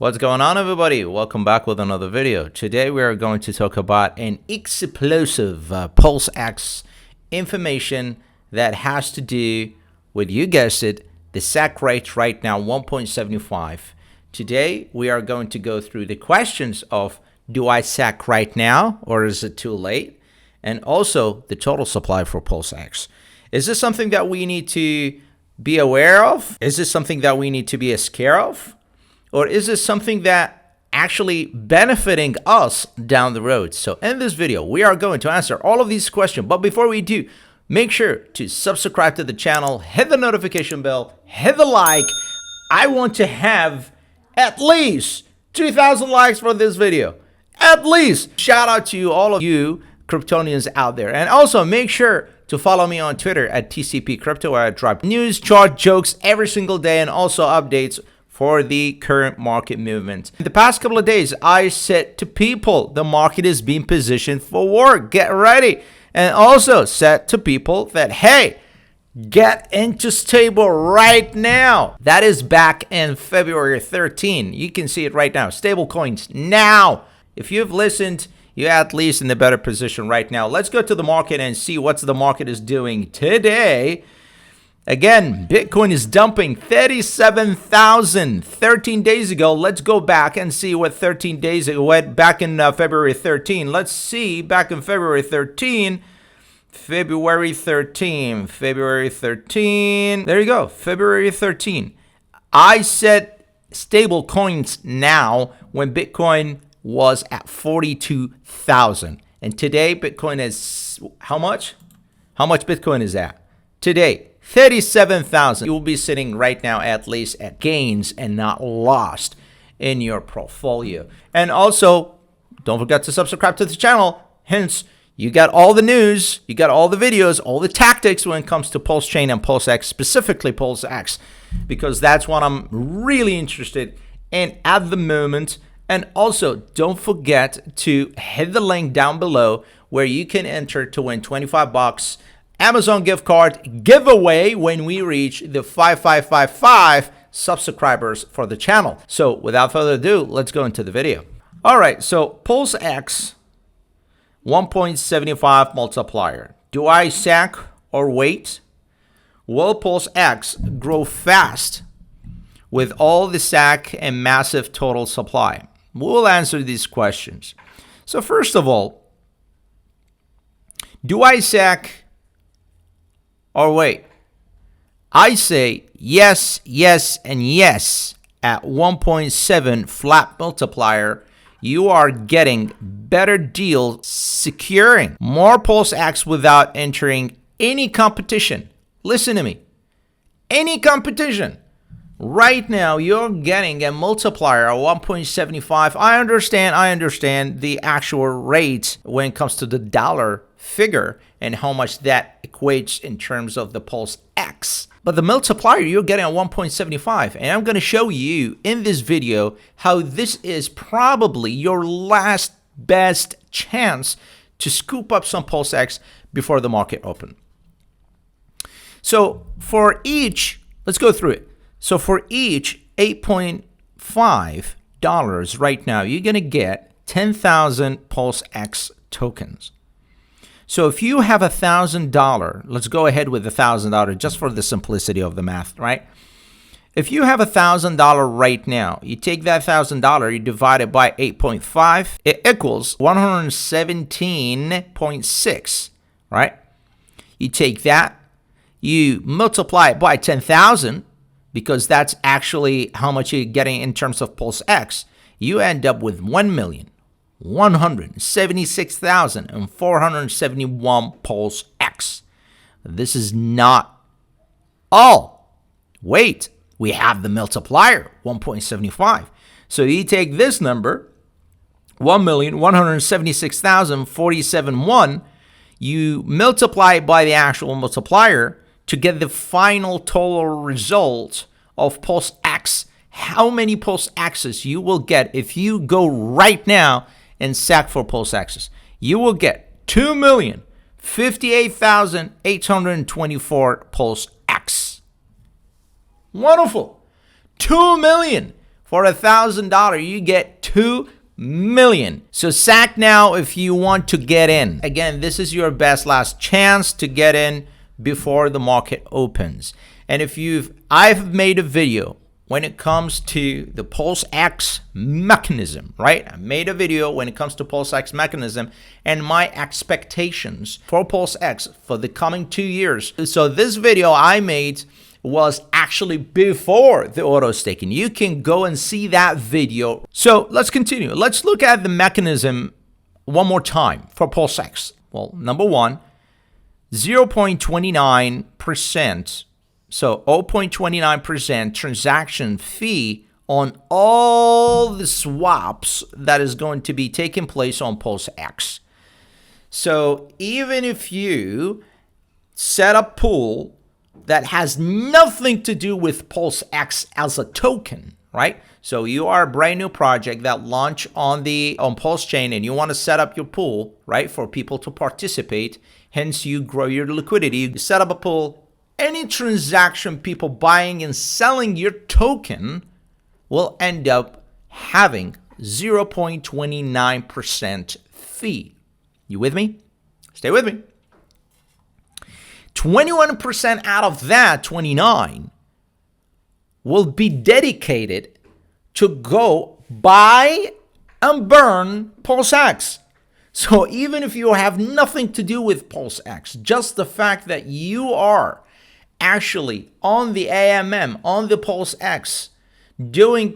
What's going on, everybody? Welcome back with another video. Today we are going to talk about an explosive PulseX information that has to do with, you guessed it, the SEC rate right now 1.75. Today we are going to go through the questions of, do I SEC right now or is it too late? And also the total supply for PulseX. Is this something that we need to be aware of? Is this something that we need to be scared of? Or is this something that actually benefiting us down the road? So in this video, we are going to answer all of these questions. But before we do, make sure to subscribe to the channel, hit the notification bell, hit the like. I want to have at least 2,000 likes for this video. At least. Shout out to all of you Kryptonians out there. And also make sure to follow me on Twitter at TCP Crypto, where I drop news, chart, jokes every single day, and also updates for the current market movement. In the past couple of days, I said to people, the market is being positioned for war. Get ready. And also said to people that, hey, get into stable right now. That is back in February 13. You can see it right now. Stable coins now. If you've listened, you're at least in a better position right now. Let's go to the market and see what the market is doing today. Again, Bitcoin is dumping 37,000 13 days ago. Let's go back and see what 13 days ago went back in February 13. Let's see back in February 13. February 13. There you go. February 13. I said stable coins now when Bitcoin was at 42,000. And today Bitcoin is how much? How much Bitcoin is at? Today, 37,000. You will be sitting right now at least at gains and not lost in your portfolio. And also, don't forget to subscribe to the channel. Hence, you got all the news, you got all the videos, all the tactics when it comes to Pulsechain and PulseX, specifically PulseX, because that's what I'm really interested in at the moment. And also, don't forget to hit the link down below where you can enter to win 25 bucks Amazon gift card giveaway when we reach the 5555 subscribers for the channel. So without further ado, let's go into the video. All right, so PulseX 1.75 multiplier. Do I SEC or wait? Will PulseX grow fast with all the SEC and massive total supply? We'll answer these questions. So first of all, do I SEC or wait? I say yes, yes, and yes. At 1.7 flat multiplier, you are getting better deal, securing more PulseX without entering any competition. Listen to me. Any competition. Right now, you're getting a multiplier of 1.75. I understand the actual rate when it comes to the dollar figure and how much that equates in terms of the PulseX. But the multiplier, you're getting a 1.75. And I'm going to show you in this video how this is probably your last best chance to scoop up some PulseX before the market open. So for each, let's go through it. So for each $8.5 right now, you're going to get 10,000 PulseX tokens. So if you have $1,000, let's go ahead with $1,000 just for the simplicity of the math, right? If you have $1,000 right now, you take that $1,000, you divide it by 8.5, it equals 117.6, right? You take that, you multiply it by 10,000, because that's actually how much you're getting in terms of PulseX. You end up with 1,176,471 PulseX. This is not all. Wait, we have the multiplier, 1.75. So you take this number, 1,176,047.1, you multiply it by the actual multiplier to get the final total result of PulseX. How many PulseXs you will get if you go right now and SEC for PulseXs? You will get 2,058,824 PulseX. Wonderful. 2 million For $1,000, you get 2 million. So sack now if you want to get in. Again, this is your best last chance to get in before the market opens. And I've made a video when it comes to the PulseX mechanism, right? I made a video when it comes to PulseX mechanism and my expectations for PulseX for the coming 2 years. So this video I made was actually before the auto staking. You can go and see that video. So let's continue. Let's look at the mechanism one more time for PulseX. Well, number one, 0.29%. So 0.29% transaction fee on all the swaps that is going to be taking place on PulseX. So even if you set a pool that has nothing to do with PulseX as a token, right? So you are a brand new project that launched on Pulsechain and you want to set up your pool, right, for people to participate. Hence, you grow your liquidity. You set up a pool. Any transaction, people buying and selling your token will end up having 0.29% fee. You with me? Stay with me. 21% out of that 29 will be dedicated to go buy and burn PulseX. So even if you have nothing to do with PulseX, just the fact that you are actually on the AMM, on the PulseX,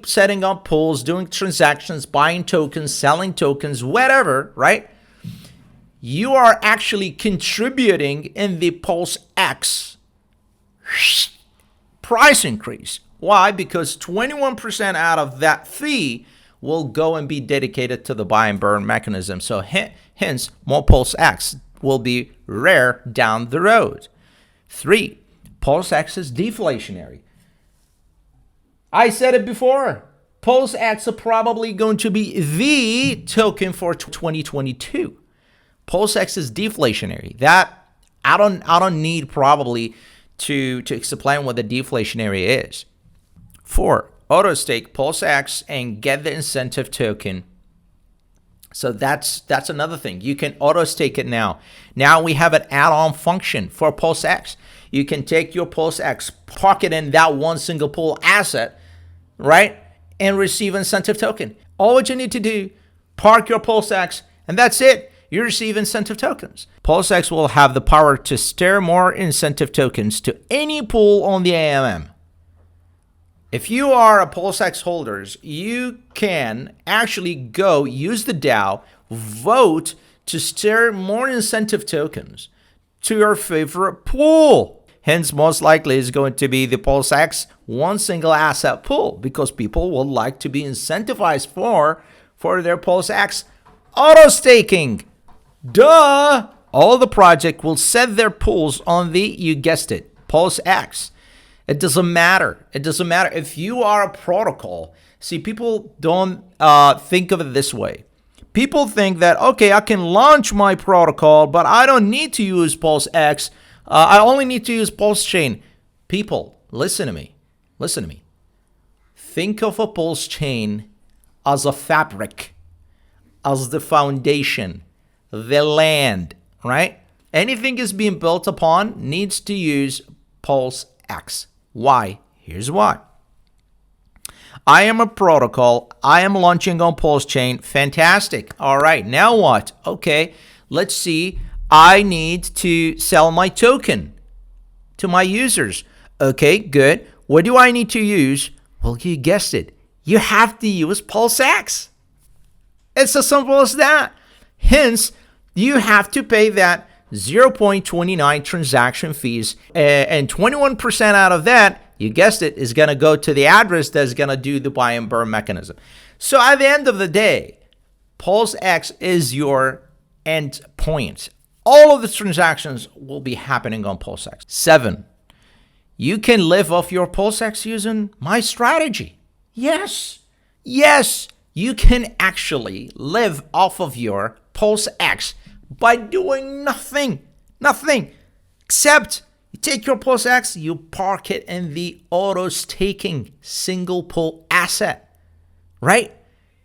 setting up pools, doing transactions, buying tokens, selling tokens, whatever, right? You are actually contributing in the PulseX price increase. Why? Because 21% out of that fee will go and be dedicated to the buy and burn mechanism. So hence, more PulseX will be rare down the road. 3, PulseX is deflationary. I said it before. PulseX is probably going to be the token for 2022. PulseX is deflationary. That I don't need probably to explain what the deflationary is. 4, auto stake PulseX and get the incentive token. So that's another thing. You can auto stake it now. Now we have an add-on function for PulseX. You can take your PulseX, park it in that one single pool asset, right, and receive incentive token. All what you need to do, park your PulseX, and that's it. You receive incentive tokens. PulseX will have the power to steer more incentive tokens to any pool on the AMM. If you are a PulseX holder, you can actually go use the DAO, vote to steer more incentive tokens to your favorite pool. Hence, most likely is going to be the PulseX one single asset pool because people would like to be incentivized for their PulseX auto staking. Duh! All the project will set their pools on the, you guessed it, PulseX. It doesn't matter. It doesn't matter if you are a protocol. See, people don't think of it this way. People think that, okay, I can launch my protocol, but I don't need to use PulseX. I only need to use Pulsechain. People, listen to me. Listen to me. Think of a Pulsechain as a fabric, as the foundation, the land, right? Anything is being built upon needs to use PulseX. Why? Here's why. I am a protocol. I am launching on Pulsechain. Fantastic. All right. Now what? Okay. Let's see. I need to sell my token to my users. Okay, good. What do I need to use? Well, you guessed it. You have to use PulseX. It's as simple as that. Hence, you have to pay that 0.29 transaction fees, and 21% out of that, you guessed it, is going to go to the address that's going to do the buy and burn mechanism. So at the end of the day, PulseX is your end point. All of the transactions will be happening on PulseX. 7, you can live off your PulseX using my strategy. Yes, you can actually live off of your PulseX by doing nothing except you take your PulseX, you park it in the auto staking single pool asset. right?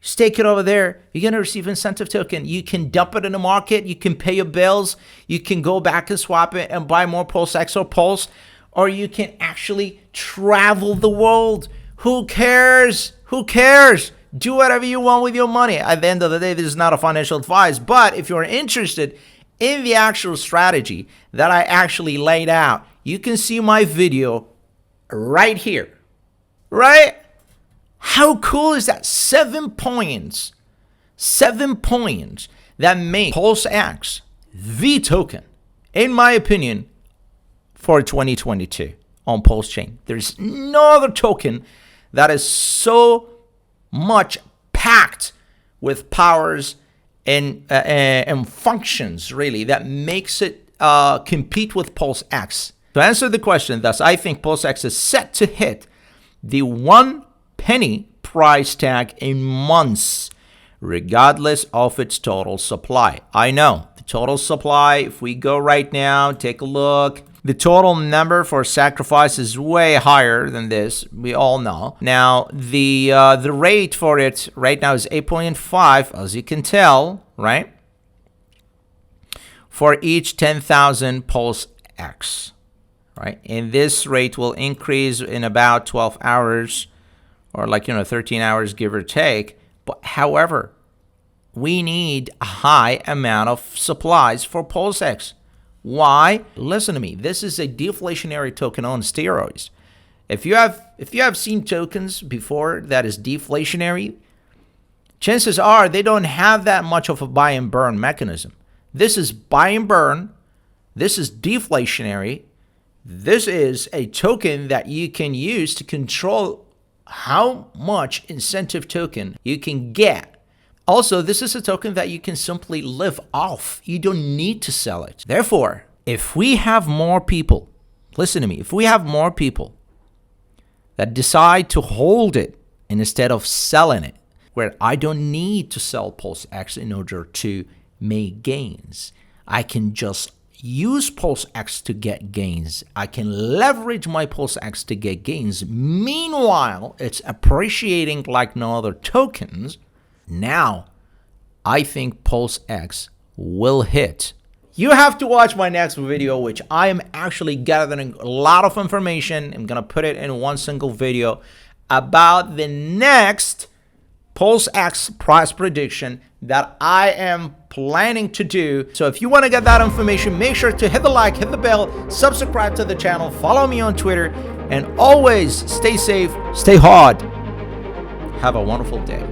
Stake it over there. You're going to receive incentive token. You can dump it in the market. You can pay your bills. You can go back and swap it and buy more PulseX or Pulse. Or you can actually travel the world. Who cares? Who cares? Do whatever you want with your money. At the end of the day, this is not a financial advice. But if you're interested in the actual strategy that I actually laid out, you can see my video right here. Right? How cool is that? 7 points. 7 points that make PulseX the token, in my opinion, for 2022 on Pulsechain. There's no other token that is so much packed with powers and functions, really, that makes it compete with PulseX. To answer the question, thus, I think PulseX is set to hit the 1 penny price tag in months, regardless of its total supply. I know the total supply, if we go right now, take a look, the total number for sacrifice is way higher than this. We all know. Now, the rate for it right now is 8.5, as you can tell, right? For each 10,000 PulseX, right? And this rate will increase in about 12 hours. Or 13 hours, give or take. But however, we need a high amount of supplies for PulseX. Why? Listen to me. This is a deflationary token on steroids. If you have seen tokens before that is deflationary, chances are they don't have that much of a buy and burn mechanism. This is buy and burn. This is deflationary. This is a token that you can use to control how much incentive token you can get. Also, this is a token that you can simply live off. You don't need to sell it. Therefore, if we have more people, listen to me, if we have more people that decide to hold it instead of selling it, where I don't need to sell PulseX in order to make gains, I can just use PulseX to get gains. I can leverage my PulseX to get gains. Meanwhile, it's appreciating like no other tokens. Now, I think PulseX will hit. You have to watch my next video, which I am actually gathering a lot of information. I'm going to put it in one single video about the next PulseX price prediction that I am planning to do. So if you want to get that information, make sure to hit the like, hit the bell, subscribe to the channel, follow me on Twitter, and always stay safe, stay hard. Have a wonderful day.